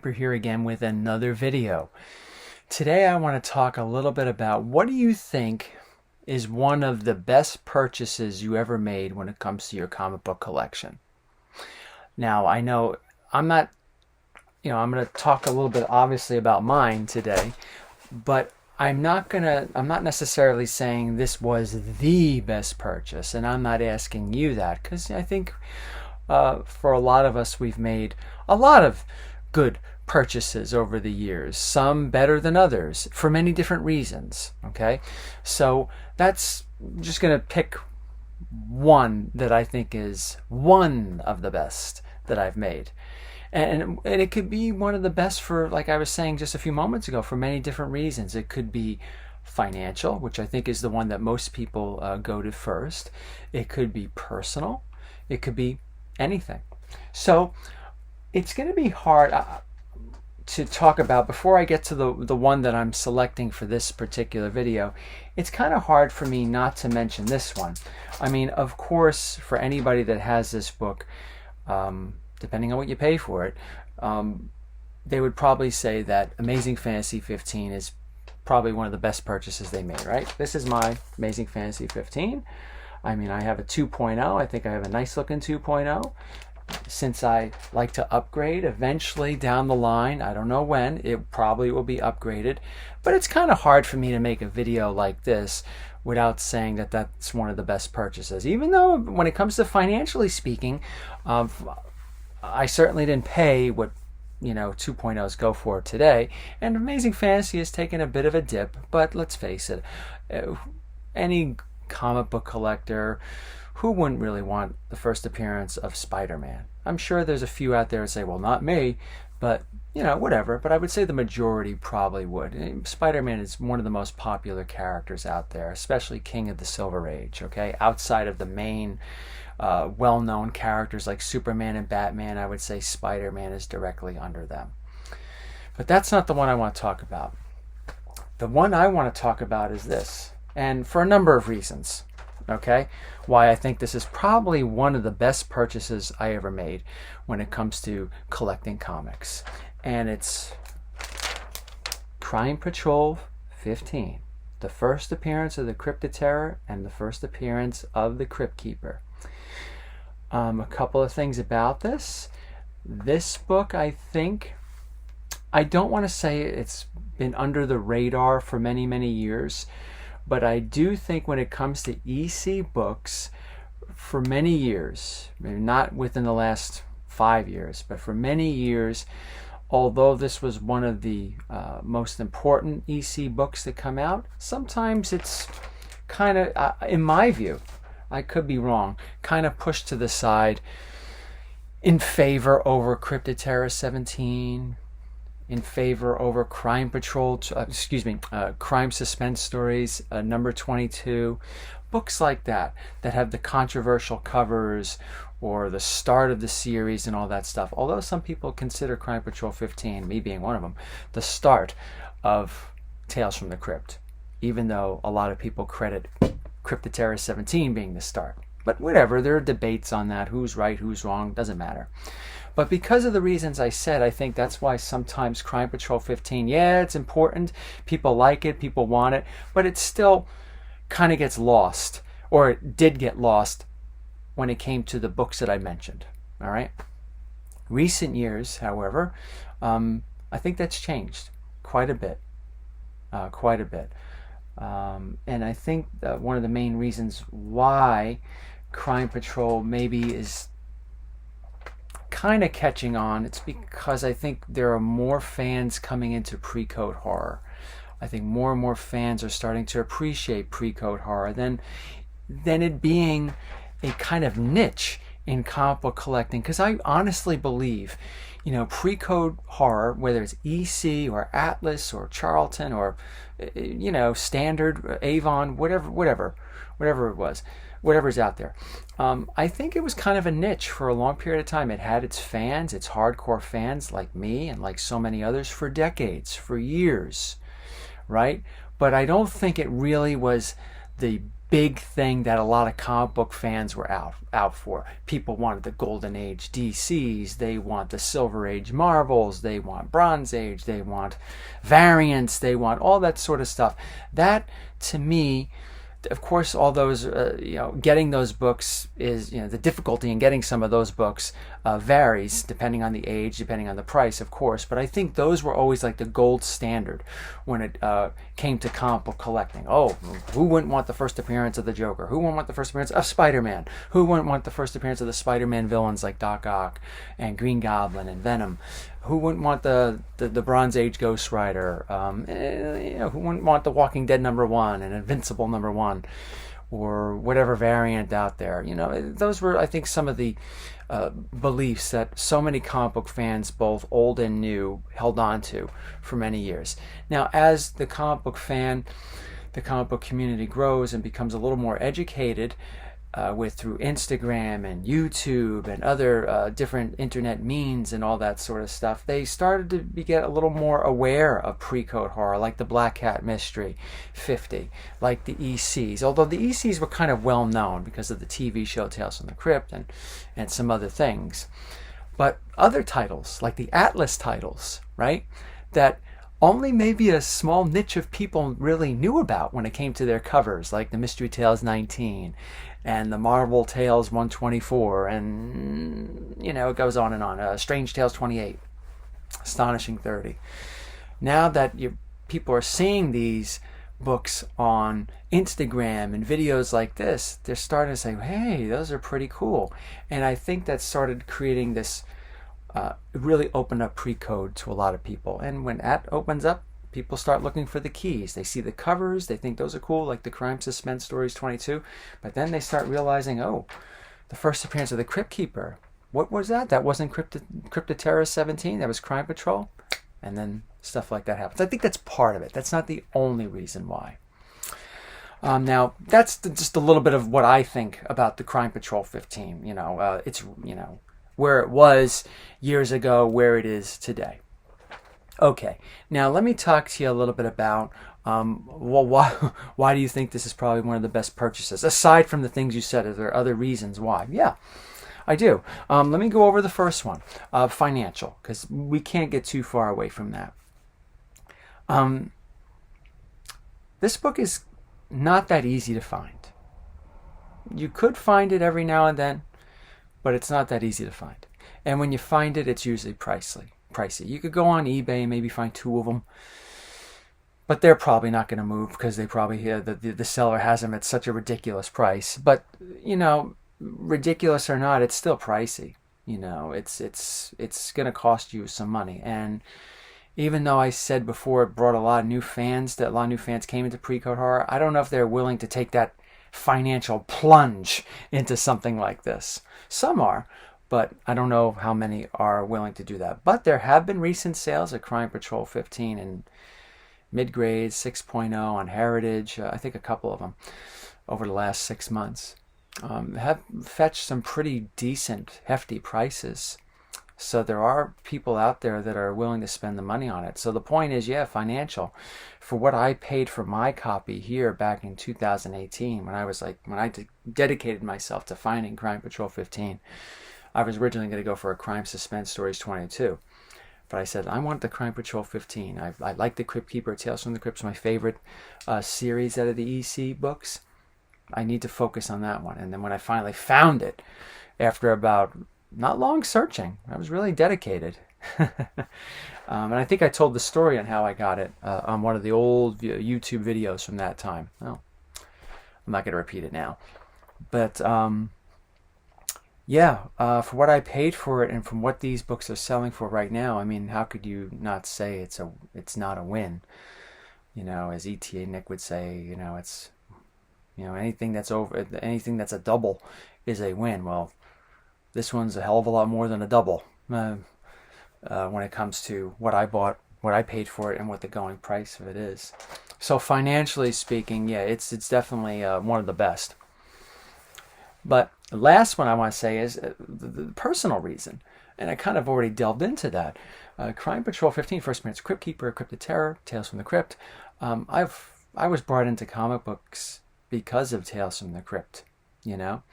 Creeper here again with another video. Today I want to talk a little bit about what do you think is one of the best purchases you ever made when it comes to your comic book collection. Now I know I'm not, I'm going to talk a little bit obviously about mine today, but I'm not necessarily saying this was the best purchase, and I'm not asking you that because I think for a lot of us, we've made a lot of good purchases over the years, some better than others for many different reasons. Okay, so that's just going to pick one that I think is one of the best that I've made. And it could be one of the best for, like I was saying just a few moments ago, for many different reasons. It could be financial, which I think is the one that most people go to first. It could be personal. It could be anything. So it's going to be hard to talk about before I get to the one that I'm selecting for this particular video. It's kind of hard for me not to mention this one. I mean, of course, for anybody that has this book, depending on what you pay for it, they would probably say that Amazing Fantasy 15 is probably one of the best purchases they made, right? This is my Amazing Fantasy 15. I mean, I have a 2.0. I think I have a nice looking 2.0. Since I like to upgrade eventually down the line, I don't know when, it probably will be upgraded. But it's kind of hard for me to make a video like this without saying that that's one of the best purchases. Even though when it comes to financially speaking, I certainly didn't pay what 2.0s go for today. And Amazing Fantasy has taken a bit of a dip, but let's face it, any comic book collector, who wouldn't really want the first appearance of Spider-Man? I'm sure there's a few out there that say, well, not me, but whatever. But I would say the majority probably would. Spider-Man is one of the most popular characters out there, especially King of the Silver Age, okay? Outside of the main well-known characters like Superman and Batman, I would say Spider-Man is directly under them. But that's not the one I want to talk about. The one I want to talk about is this, and for a number of reasons, okay? Why I think this is probably one of the best purchases I ever made when it comes to collecting comics. And it's Crime Patrol 15, the first appearance of the Cryptoterror and the first appearance of the Crypt Keeper. A couple of things about this. This book, I think, I don't want to say it's been under the radar for many, many years, but I do think when it comes to EC books, for many years, maybe not within the last 5 years, but for many years, although this was one of the most important EC books that come out, sometimes it's kind of, in my view, I could be wrong, kind of pushed to the side in favor over Cryptoterror 17, in favor over Crime Patrol, Crime Suspense Stories, number 22, books like that have the controversial covers or the start of the series and all that stuff. Although some people consider Crime Patrol 15, me being one of them, the start of Tales from the Crypt, even though a lot of people credit Cryptoterror 17 being the start. But whatever, there are debates on that, who's right, who's wrong, doesn't matter. But because of the reasons I said, I think that's why sometimes Crime Patrol 15, yeah, it's important, people like it, people want it, but it still kind of gets lost, or it did get lost when it came to the books that I mentioned, all right? Recent years, however, I think that's changed quite a bit, and I think that one of the main reasons why Crime Patrol maybe is kind of catching on, it's because I think there are more fans coming into pre-code horror. I think more and more fans are starting to appreciate pre-code horror than it being a kind of niche in comic book collecting, because I honestly believe pre-code horror, whether it's EC or Atlas or Charlton or Standard, Avon, whatever it was, whatever's out there, I think it was kind of a niche for a long period of time. It had its fans, its hardcore fans like me and like so many others for decades, for years, right? But I don't think it really was the big thing that a lot of comic book fans were out for. People wanted the Golden Age DCs, they want the Silver Age Marvels, they want Bronze Age, they want variants, they want all that sort of stuff. That, to me, of course, all those, getting those books is, the difficulty in getting some of those books varies depending on the age, depending on the price, of course. But I think those were always like the gold standard when it came to comic book collecting. Oh, who wouldn't want the first appearance of the Joker? Who wouldn't want the first appearance of Spider-Man? Who wouldn't want the first appearance of the Spider-Man villains like Doc Ock and Green Goblin and Venom? Who wouldn't want the Bronze Age Ghost Rider? Who wouldn't want the Walking Dead #1 and Invincible #1, or whatever variant out there? Those were, I think, some of the beliefs that so many comic book fans, both old and new, held on to for many years. Now, as the comic book community grows and becomes a little more educated, through Instagram and YouTube and other different internet means and all that sort of stuff, they started to get a little more aware of pre-code horror, like the Black Cat Mystery 50, like the ECs. Although the ECs were kind of well known because of the TV show Tales from the Crypt and some other things. But other titles, like the Atlas titles, right, that only maybe a small niche of people really knew about when it came to their covers, like the Mystery Tales 19 and the Marvel Tales 124, and it goes on and on. Strange Tales 28, Astonishing 30. Now that people are seeing these books on Instagram and videos like this, they're starting to say, hey, those are pretty cool. And I think that started creating this, really opened up pre-code to a lot of people. And when that opens up, people start looking for the keys. They see the covers, they think those are cool, like the Crime Suspense Stories 22, but then they start realizing, oh, the first appearance of the Crypt Keeper, what was that? That wasn't Cryptoterra 17, that was Crime Patrol, and then stuff like that happens. I think that's part of it. That's not the only reason why. Now, that's just a little bit of what I think about the Crime Patrol 15. It's, where it was years ago, where it is today. Okay, now let me talk to you a little bit about why do you think this is probably one of the best purchases? Aside from the things you said, are there other reasons why? Yeah, I do. Let me go over the first one, financial, because we can't get too far away from that. This book is not that easy to find. You could find it every now and then, but it's not that easy to find. And when you find it, it's usually pricey. You could go on eBay and maybe find 2 of them, but they're probably not going to move because they probably hear that the seller has them at such a ridiculous price. But ridiculous or not, it's still pricey. It's going to cost you some money. And even though I said before it brought a lot of new fans, that a lot of new fans came into pre-code horror, I don't know if they're willing to take that financial plunge into something like this. Some are, but I don't know how many are willing to do that. But there have been recent sales of Crime Patrol 15 and mid-grade 6.0 on Heritage, I think a couple of them, over the last 6 months. Have fetched some pretty decent, hefty prices. So there are people out there that are willing to spend the money on it. So the point is, yeah, financial. For what I paid for my copy here back in 2018, when I dedicated myself to finding Crime Patrol 15, I was originally going to go for a Crime Suspense Stories 22. But I said, I want the Crime Patrol 15. I like the Crypt Keeper. Tales from the Crypt's my favorite series out of the EC books. I need to focus on that one. And then when I finally found it, after about not long searching, I was really dedicated. And I think I told the story on how I got it on one of the old YouTube videos from that time. Well, I'm not going to repeat it now. But for what I paid for it and from what these books are selling for right now, I mean, how could you not say it's not a win? As ETA Nick would say, it's anything that's a double is a win. Well, this one's a hell of a lot more than a double when it comes to what I bought, what I paid for it, and what the going price of it is. So financially speaking, yeah, it's definitely one of the best. But the last one I want to say is the personal reason, and I kind of already delved into that. Crime Patrol 15, first appearance, Crypt Keeper, Cryptoterra, Tales from the Crypt. I was brought into comic books because of Tales from the Crypt, you know.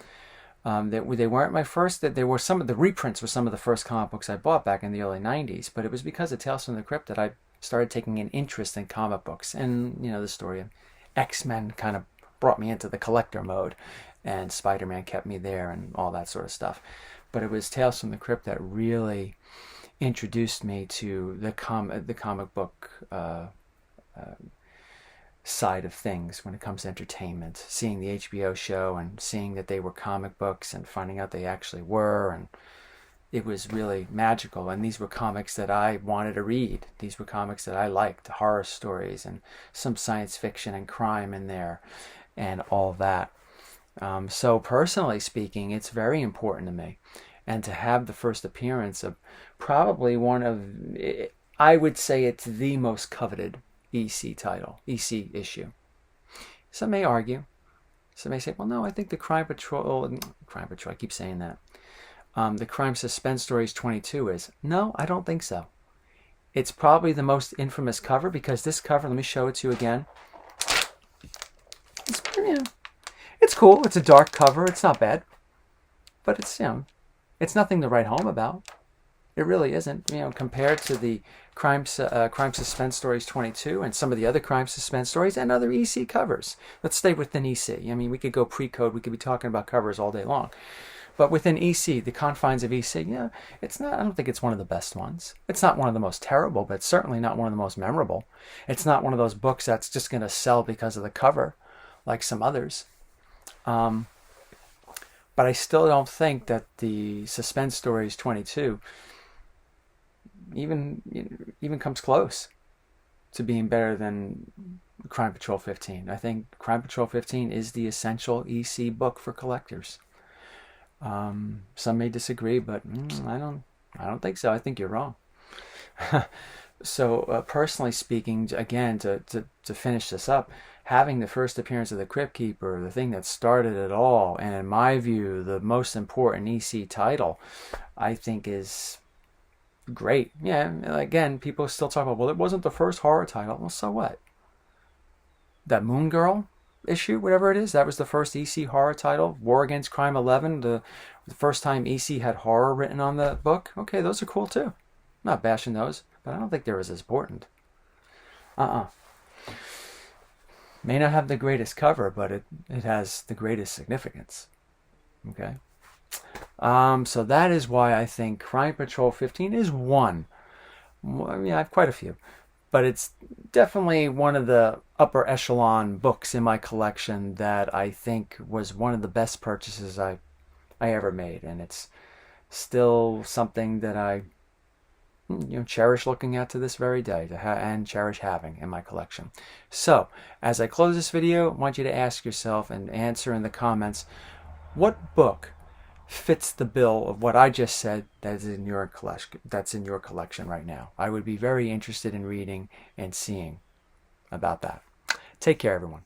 They weren't my first. That they were some of the reprints were some of the first comic books I bought back in the early '90s. But it was because of Tales from the Crypt that I started taking an interest in comic books, and you know the story of X-Men kind of brought me into the collector mode, and Spider-Man kept me there, and all that sort of stuff. But it was Tales from the Crypt that really introduced me to the comic book side of things when it comes to entertainment. Seeing the HBO show and seeing that they were comic books and finding out they actually were, and it was really magical. And these were comics that I wanted to read. These were comics that I liked, horror stories and some science fiction and crime in there and all that. So personally speaking, it's very important to me. And to have the first appearance of probably one of, I would say it's the most coveted EC title, EC issue. Some may argue. Some may say, well, no, I think the Crime Patrol, I keep saying that. The Crime Suspense Stories 22 is. No, I don't think so. It's probably the most infamous cover because this cover, let me show it to you again. It's cool. It's a dark cover. It's not bad. But it's, it's nothing to write home about. It really isn't, compared to the Crime Suspense Stories 22 and some of the other Crime Suspense Stories and other EC covers. Let's stay within EC. We could go pre-code. We could be talking about covers all day long. But within EC, the confines of EC, it's not. I don't think it's one of the best ones. It's not one of the most terrible, but it's certainly not one of the most memorable. It's not one of those books that's just going to sell because of the cover, like some others. But I still don't think that the Suspense Stories 22 even comes close to being better than Crime Patrol 15. I think Crime Patrol 15 is the essential EC book for collectors. Some may disagree, but I don't think so. I think you're wrong. So personally speaking, again, to finish this up, having the first appearance of the Crypt Keeper, the thing that started it all, and in my view, the most important EC title, I think is great. Yeah, again, people still talk about, well, it wasn't the first horror title. Well, so what? That Moon Girl issue, whatever it is, that was the first EC horror title. War Against Crime 11, the first time EC had horror written on the book. Okay, those are cool too. I'm not bashing those, but I don't think they're as important. May not have the greatest cover, but it has the greatest significance. Okay. So that is why I think Crime Patrol 15 is one. I have quite a few, but it's definitely one of the upper echelon books in my collection that I think was one of the best purchases I ever made, and it's still something that I cherish looking at to this very day, and cherish having in my collection. So, as I close this video, I want you to ask yourself and answer in the comments, what book fits the bill of what I just said that's in your collection right now? I would be very interested in reading and seeing about that. Take care, everyone.